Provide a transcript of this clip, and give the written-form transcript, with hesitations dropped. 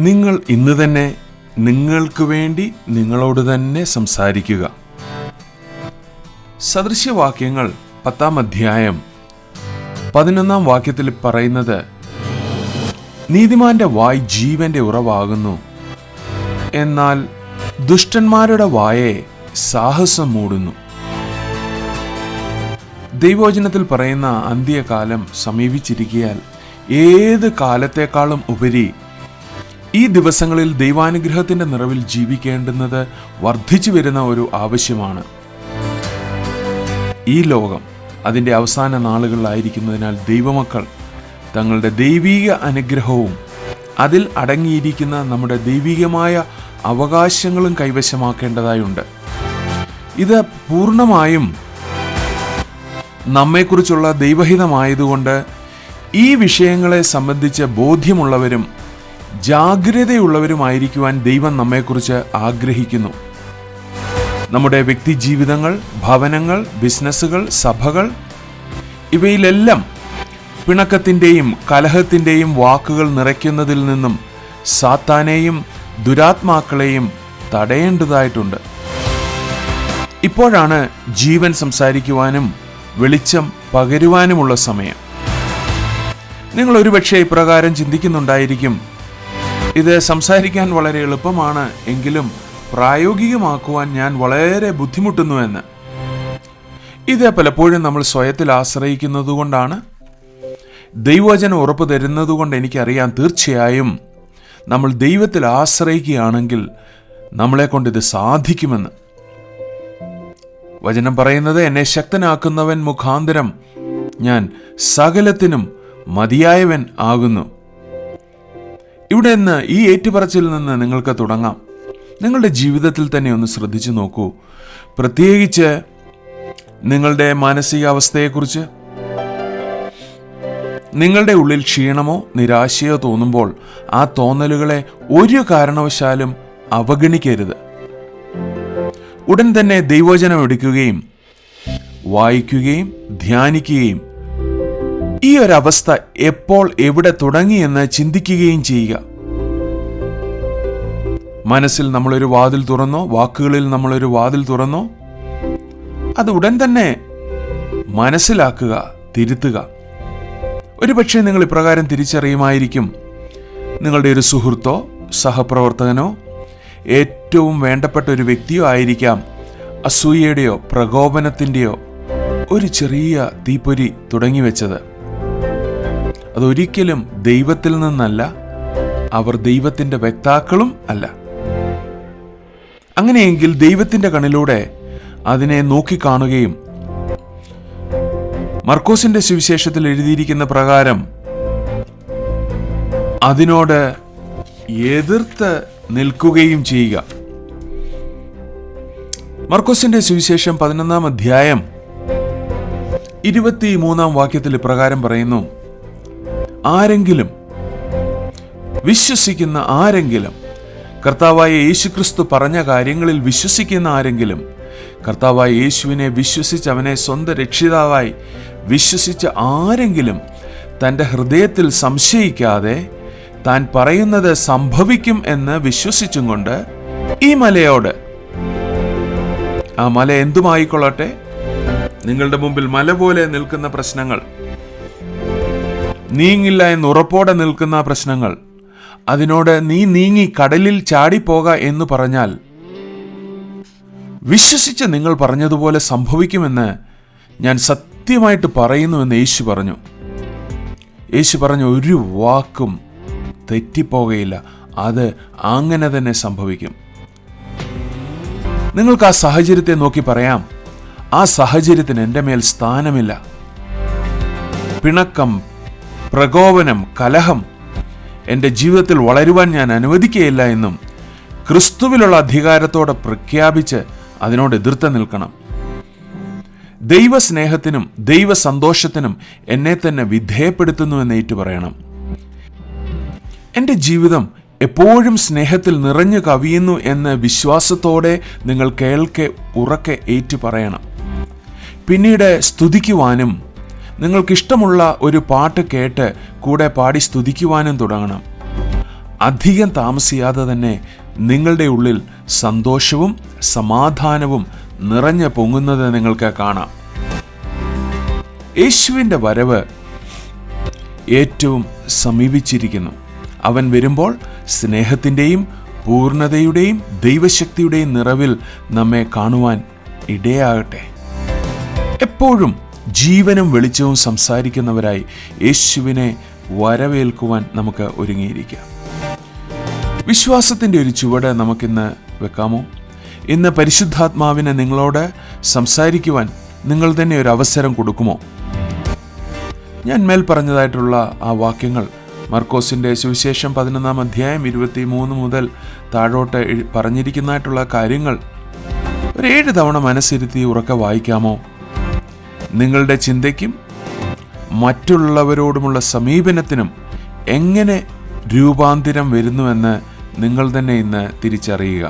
നിങ്ങൾ ഇന്ന് തന്നെ നിങ്ങൾക്ക് വേണ്ടി നിങ്ങളോട് തന്നെ സംസാരിക്കുക. സദൃശ്യവാക്യങ്ങൾ 10-ാം അധ്യായം 11-ാം വാക്യത്തിൽ പറയുന്നത്, നീതിമാന്റെ വായ് ജീവന്റെ ഉറവാകുന്നു, എന്നാൽ ദുഷ്ടന്മാരുടെ വായെ സാഹസം മൂടുന്നു. ദൈവവചനത്തിൽ പറയുന്ന അന്ത്യകാലം സമീപിച്ചിരിക്കയാൽ ഏത് കാലത്തെക്കാളും ഉപരി ഈ ദിവസങ്ങളിൽ ദൈവാനുഗ്രഹത്തിന്റെ നിറവിൽ ജീവിക്കേണ്ടുന്നത് വർദ്ധിച്ചു വരുന്ന ഒരു ആവശ്യമാണ്. ഈ ലോകം അതിൻ്റെ അവസാന നാളുകളിലായിരിക്കുന്നതിനാൽ ദൈവമക്കൾ തങ്ങളുടെ ദൈവീക അനുഗ്രഹവും അതിൽ അടങ്ങിയിരിക്കുന്ന നമ്മുടെ ദൈവികമായ അവകാശങ്ങളും കൈവശമാക്കേണ്ടതായുണ്ട്. ഇത് പൂർണ്ണമായും നമ്മെക്കുറിച്ചുള്ള ദൈവഹിതമായതുകൊണ്ട് ഈ വിഷയങ്ങളെ സംബന്ധിച്ച് ബോധ്യമുള്ളവരും ജാഗ്രതയുള്ളവരുമായിരിക്കുവാൻ ദൈവം നമ്മെക്കുറിച്ച് ആഗ്രഹിക്കുന്നു. നമ്മുടെ വ്യക്തി ജീവിതങ്ങൾ, ഭവനങ്ങൾ, ബിസിനസ്സുകൾ, സഭകൾ, ഇവയിലെല്ലാം പിണക്കത്തിൻ്റെയും കലഹത്തിൻ്റെയും വാക്കുകൾ നിറയ്ക്കുന്നതിൽ നിന്നും സാത്താനെയും ദുരാത്മാക്കളെയും തടയേണ്ടതായിട്ടുണ്ട്. ഇപ്പോഴാണ് ജീവൻ സംസാരിക്കുവാനും വെളിച്ചം പകരുവാനുമുള്ള സമയം. നിങ്ങൾ ഒരുപക്ഷെ ഇപ്രകാരം ചിന്തിക്കുന്നുണ്ടായിരിക്കും, ഇത് സംസാരിക്കാൻ വളരെ എളുപ്പമാണ്, എങ്കിലും പ്രായോഗികമാക്കുവാൻ ഞാൻ വളരെ ബുദ്ധിമുട്ടുന്നുവെന്ന്. ഇത് പലപ്പോഴും നമ്മൾ സ്വയത്തിൽ ആശ്രയിക്കുന്നതുകൊണ്ടാണ്. ദൈവവചനം ഉറപ്പ് തരുന്നതുകൊണ്ട് എനിക്കറിയാം, തീർച്ചയായും നമ്മൾ ദൈവത്തിൽ ആശ്രയിക്കുകയാണെങ്കിൽ നമ്മളെ കൊണ്ട് ഇത് സാധിക്കുമെന്ന്. വചനം പറയുന്നത്, എന്നെ ശക്തനാക്കുന്നവൻ മുഖാന്തരം ഞാൻ സകലത്തിനും മതിയായവൻ ആകുന്നു. ഇവിടെ നിന്ന് ഈ ഏറ്റുപറച്ചിൽ നിന്ന് നിങ്ങൾക്ക് തുടങ്ങാം. നിങ്ങളുടെ ജീവിതത്തിൽ തന്നെ ഒന്ന് ശ്രദ്ധിച്ചു നോക്കൂ. പ്രത്യേകിച്ച് നിങ്ങളുടെ മാനസികാവസ്ഥയെക്കുറിച്ച്. നിങ്ങളുടെ ഉള്ളിൽ ക്ഷീണമോ നിരാശയോ തോന്നുമ്പോൾ ആ തോന്നലുകളെ ഒരു കാരണവശാലും അവഗണിക്കരുത്. ഉടൻ തന്നെ ദൈവവചനം എടുക്കുകയും വായിക്കുകയും ധ്യാനിക്കുകയും ഈ ഒരവസ്ഥ എപ്പോൾ എവിടെ തുടങ്ങിയെന്ന് ചിന്തിക്കുകയും ചെയ്യുക. മനസ്സിൽ നമ്മളൊരു വാതിൽ തുറന്നോ, വാക്കുകളിൽ നമ്മളൊരു വാതിൽ തുറന്നോ, അത് ഉടൻ തന്നെ മനസ്സിലാക്കുക, തിരുത്തുക. ഒരുപക്ഷെ നിങ്ങൾ ഇപ്രകാരം തിരിച്ചറിയുമായിരിക്കും, നിങ്ങളുടെ ഒരു സുഹൃത്തോ സഹപ്രവർത്തകനോ ഏറ്റവും വേണ്ടപ്പെട്ട ഒരു വ്യക്തിയോ ആയിരിക്കാം അസൂയയുടെയോ പ്രകോപനത്തിൻ്റെയോ ഒരു ചെറിയ തീപ്പൊരി തുടങ്ങിവെച്ചത്. അതൊരിക്കലും ദൈവത്തിൽ നിന്നല്ല, അവർ ദൈവത്തിൻ്റെ വക്താക്കളും അല്ല. അങ്ങനെയെങ്കിൽ ദൈവത്തിൻ്റെ കണ്ണിലൂടെ അതിനെ നോക്കിക്കാണുകയും മർക്കോസിന്റെ സുവിശേഷത്തിൽ എഴുതിയിരിക്കുന്ന പ്രകാരം അതിനോട് എതിർത്ത് നിൽക്കുകയും ചെയ്യുക. മർക്കോസിന്റെ സുവിശേഷം 11-ാം അധ്യായം 23-ാം വാക്യത്തിൽ ഇപ്രകാരം പറയുന്നു, ആരെങ്കിലും വിശ്വസിക്കുന്ന ആരെങ്കിലും, കർത്താവായ യേശുക്രിസ്തു പറഞ്ഞ കാര്യങ്ങളിൽ വിശ്വസിക്കുന്ന ആരെങ്കിലും, കർത്താവായ യേശുവിനെ വിശ്വസിച്ച് അവനെ സ്വന്തം രക്ഷിതാവായി വിശ്വസിച്ച ആരെങ്കിലും തൻ്റെ ഹൃദയത്തിൽ സംശയിക്കാതെ താൻ പറയുന്നത് സംഭവിക്കും എന്ന് വിശ്വസിച്ചും കൊണ്ട് ഈ മലയോട്, ആ മല എന്തുമായിക്കൊള്ളട്ടെ, നിങ്ങളുടെ മുമ്പിൽ മല പോലെ നിൽക്കുന്ന പ്രശ്നങ്ങൾ, നീങ്ങില്ല എന്ന് ഉറപ്പോടെ നിൽക്കുന്ന പ്രശ്നങ്ങൾ, അതിനോട് നീ നീങ്ങി കടലിൽ ചാടിപ്പോക എന്ന് പറഞ്ഞാൽ വിശ്വസിച്ച് നിങ്ങൾ പറഞ്ഞതുപോലെ സംഭവിക്കുമെന്ന് ഞാൻ സത്യമായിട്ട് പറയുന്നുവെന്ന് യേശു പറഞ്ഞു. യേശു പറഞ്ഞ ഒരു വാക്കും തെറ്റിപ്പോകയില്ല, അത് അങ്ങനെ തന്നെ സംഭവിക്കും. നിങ്ങൾക്ക് ആ സാഹചര്യത്തെ നോക്കി പറയാം, ആ സാഹചര്യത്തിന് എൻ്റെ മേൽ സ്ഥാനമില്ല. പിണക്കം, പ്രകോപനം, കലഹം എൻ്റെ ജീവിതത്തിൽ വളരുവാൻ ഞാൻ അനുവദിക്കുകയില്ല എന്നും ക്രിസ്തുവിലുള്ള അധികാരത്തോടെ പ്രഖ്യാപിച്ച് അതിനോട് എതിർത്ത് നിൽക്കണം. ദൈവസ്നേഹത്തിനും ദൈവസന്തോഷത്തിനും എന്നെ തന്നെ വിധേയപ്പെടുത്തുന്നുവെന്ന് ഏറ്റു പറയണം. എൻ്റെ ജീവിതം എപ്പോഴും സ്നേഹത്തിൽ നിറഞ്ഞു കവിയുന്നു എന്ന് വിശ്വാസത്തോടെ നിങ്ങൾ കേൾക്കെ ഉറക്കെ ഏറ്റു പറയണം. പിന്നീട് സ്തുതിക്കുവാനും നിങ്ങൾക്കിഷ്ടമുള്ള ഒരു പാട്ട് കേട്ട് കൂടെ പാടി സ്തുതിക്കുവാനും തുടങ്ങണം. അധികം താമസിയാതെ തന്നെ നിങ്ങളുടെ ഉള്ളിൽ സന്തോഷവും സമാധാനവും നിറഞ്ഞു പൊങ്ങുന്നത് നിങ്ങൾക്ക് കാണാം. യേശുവിൻ്റെ വരവ് ഏറ്റവും സമീപിച്ചിരിക്കുന്നു. അവൻ വരുമ്പോൾ സ്നേഹത്തിൻ്റെയും പൂർണ്ണതയുടെയും ദൈവശക്തിയുടെയും നിറവിൽ നമ്മെ കാണുവാൻ ഇടയാകട്ടെ. എപ്പോഴും ജീവനും വെളിച്ചവും സംസാരിക്കുന്നവരായി യേശുവിനെ വരവേൽക്കുവാൻ നമുക്ക് ഒരുങ്ങിയിരിക്കാം. വിശ്വാസത്തിൻ്റെ ഒരു ചുവട് നമുക്കിന്ന് വെക്കാമോ? ഇന്ന് പരിശുദ്ധാത്മാവിനെ നിങ്ങളോട് സംസാരിക്കുവാൻ നിങ്ങൾ തന്നെ ഒരു അവസരം കൊടുക്കുമോ? ഞാൻ മേൽ പറഞ്ഞതായിട്ടുള്ള ആ വാക്യങ്ങൾ മർക്കോസിൻ്റെ സുവിശേഷം 11-ാം അധ്യായം 23 മുതൽ താഴോട്ട് പറഞ്ഞിരിക്കുന്നതായിട്ടുള്ള കാര്യങ്ങൾ ഒരു 7 തവണ മനസ്സിരുത്തി ഉറക്കെ വായിക്കാമോ? നിങ്ങളുടെ ചിന്തയ്ക്കും മറ്റുള്ളവരോടുമുള്ള സമീപനത്തിനും എങ്ങനെ രൂപാന്തരം വരുന്നുവെന്ന് നിങ്ങൾ തന്നെ ഇന്ന് തിരിച്ചറിയുക.